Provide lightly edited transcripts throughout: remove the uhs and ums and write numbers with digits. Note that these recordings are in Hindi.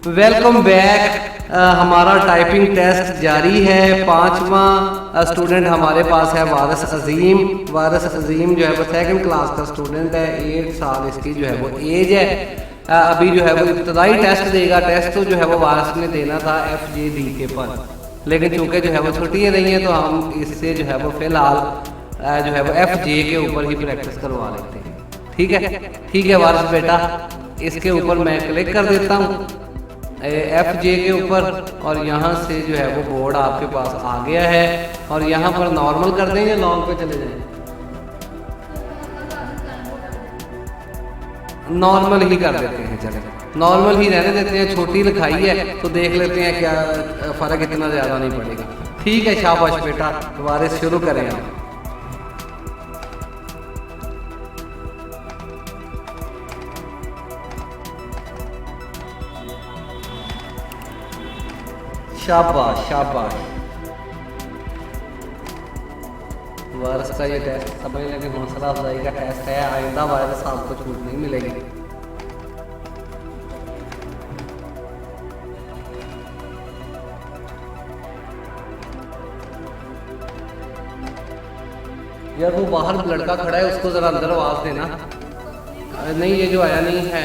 Welcome back. हमारा टाइपिंग टेस्ट जारी है। 5वां स्टूडेंट हमारे पास है वारिस अजीम। वारिस अजीम जो है वो 2nd क्लास का स्टूडेंट है। 8 साल इसकी जो है वो एज है। अभी जो है वो इब्तदाई टेस्ट देगा। टेस्ट तो जो है वो वारिस ने देना था FJD के पर, लेकिन चूंकि जो है वो छुट्टियाँ नहीं है तो हम इससे जो है वो फिलहाल जो है वो FJ के ऊपर ही प्रैक्टिस करवा लेते हैं। ठीक है, ठीक है वारिस बेटा, इसके ऊपर मैं क्लिक कर देता हूँ FJ के ऊपर, और यहाँ से जो है वो बोर्ड आपके पास आ गया है। और यहाँ पर नॉर्मल कर दें या लॉन्ग पे चले जाएं? नॉर्मल ही कर देते हैं, चले नॉर्मल ही रहने देते हैं। छोटी लिखाई है तो देख लेते हैं क्या फ़र्क इतना ज़्यादा नहीं पड़ेगा। ठीक है, शाबाश बेटा, वारिस शुरू करें आप। शाबाश शाबाश। वारिस का ये टेस्ट समझ लें कि हौसला अफजाई का टेस्ट है। आइंदा वारिस आपको छूट नहीं मिलेगी। यार वो बाहर लड़का खड़ा है, उसको जरा अंदर आवाज देना। नहीं, ये जो आया नहीं है।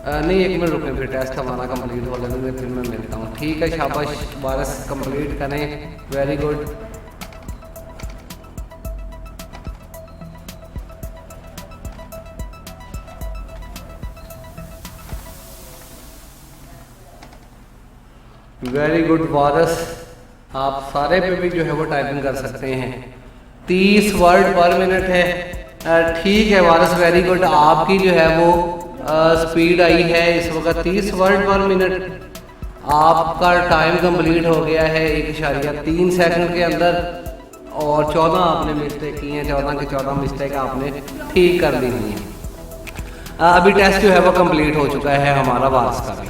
नहीं, 1 मिनट रुकें, फिर टेस्ट हमारा कंप्लीट हो लेने फिर मैं मिलता हूँ। ठीक है, शाबाश वारिस, कंप्लीट करें। Very good. वेरी गुड वारिस, आप सारे पे भी जो है वो टाइपिंग कर सकते हैं। 30 वर्ड पर मिनट है। ठीक है वारिस, वेरी गुड। आपकी जो है वो स्पीड आई है इस वक्त 30 वर्ड पर मिनट। आपका टाइम कंप्लीट हो गया है 1.3 सेकंड के अंदर, और 14 आपने मिस्टेक की हैं। 14 के 14 मिस्टेक आपने ठीक कर दी हैं। अभी टेस्ट जो है वो कंप्लीट हो चुका है हमारा वारिस का भी।